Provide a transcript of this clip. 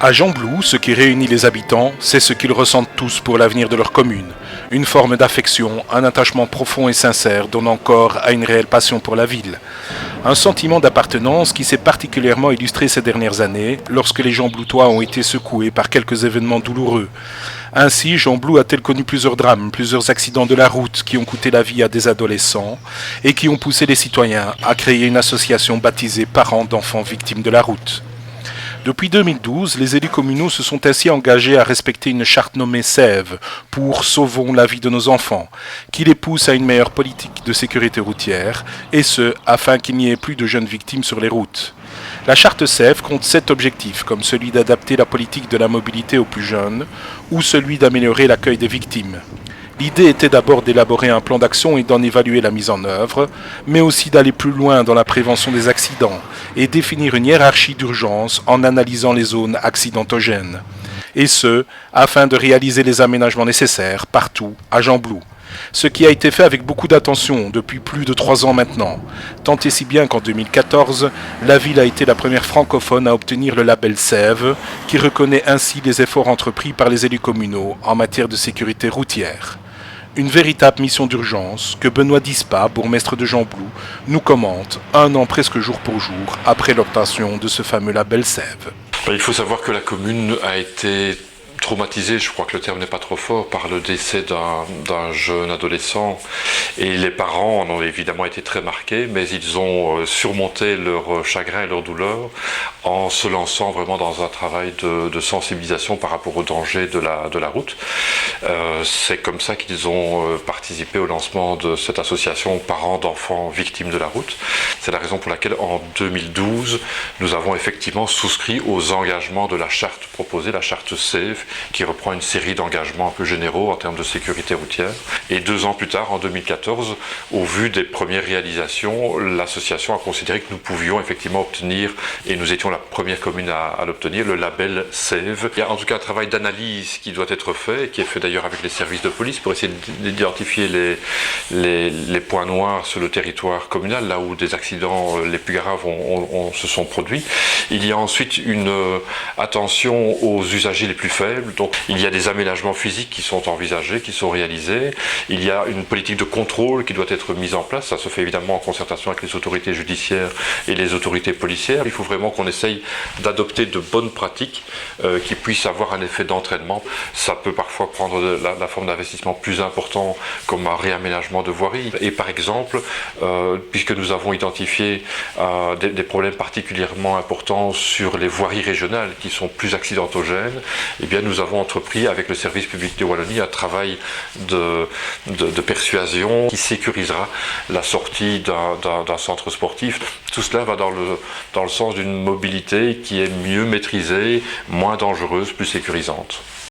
À Gembloux, ce qui réunit les habitants, c'est ce qu'ils ressentent tous pour l'avenir de leur commune. Une forme d'affection, un attachement profond et sincère donnant corps à une réelle passion pour la ville. Un sentiment d'appartenance qui s'est particulièrement illustré ces dernières années lorsque les Gembloutois ont été secoués par quelques événements douloureux. Ainsi, Gembloux a-t-elle connu plusieurs drames, plusieurs accidents de la route qui ont coûté la vie à des adolescents et qui ont poussé les citoyens à créer une association baptisée Parents d'enfants victimes de la route. Depuis 2012, les élus communaux se sont ainsi engagés à respecter une charte nommée SEV pour Sauvons la vie de nos enfants, qui les pousse à une meilleure politique de sécurité routière, et ce, afin qu'il n'y ait plus de jeunes victimes sur les routes. La charte SEV compte 7 objectifs, comme celui d'adapter la politique de la mobilité aux plus jeunes, ou celui d'améliorer l'accueil des victimes. L'idée était d'abord d'élaborer un plan d'action et d'en évaluer la mise en œuvre, mais aussi d'aller plus loin dans la prévention des accidents et définir une hiérarchie d'urgence en analysant les zones accidentogènes. Et ce, afin de réaliser les aménagements nécessaires partout à Gembloux. Ce qui a été fait avec beaucoup d'attention depuis plus de 3 ans maintenant, tant et si bien qu'en 2014, la ville a été la première francophone à obtenir le label SEV, qui reconnaît ainsi les efforts entrepris par les élus communaux en matière de sécurité routière. Une véritable mission d'urgence que Benoît Dispa, bourgmestre de Gembloux, nous commente 1 an presque jour pour jour après l'obtention de ce fameux label SEV. Il faut savoir que la commune a été traumatisé, je crois que le terme n'est pas trop fort, par le décès d'un jeune adolescent, et les parents en ont évidemment été très marqués, mais ils ont surmonté leur chagrin et leur douleur en se lançant vraiment dans un travail de sensibilisation par rapport aux dangers de la route. C'est comme ça qu'ils ont participé au lancement de cette association Parents d'enfants victimes de la route. C'est la raison pour laquelle en 2012 nous avons effectivement souscrit aux engagements de la charte proposée, la charte SAFE, qui reprend une série d'engagements un peu généraux en termes de sécurité routière. Et 2 ans plus tard, en 2014, au vu des premières réalisations, l'association a considéré que nous pouvions effectivement obtenir, et nous étions la première commune à l'obtenir, le label SAVE. Il y a en tout cas un travail d'analyse qui doit être fait, qui est fait d'ailleurs avec les services de police pour essayer d'identifier les points noirs sur le territoire communal, là où des accidents les plus graves se sont produits. Il y a ensuite une attention aux usagers les plus faibles. Donc, il y a des aménagements physiques qui sont envisagés, qui sont réalisés. Il y a une politique de contrôle qui doit être mise en place. Ça se fait évidemment en concertation avec les autorités judiciaires et les autorités policières. Il faut vraiment qu'on essaye d'adopter de bonnes pratiques qui puissent avoir un effet d'entraînement. Ça peut parfois prendre la forme d'investissement plus important, comme un réaménagement de voirie. Et par exemple, puisque nous avons identifié des problèmes particulièrement importants sur les voiries régionales qui sont plus accidentogènes, eh bien, nous avons entrepris avec le service public de Wallonie un travail de persuasion qui sécurisera la sortie d'un centre sportif. Tout cela va dans le sens d'une mobilité qui est mieux maîtrisée, moins dangereuse, plus sécurisante.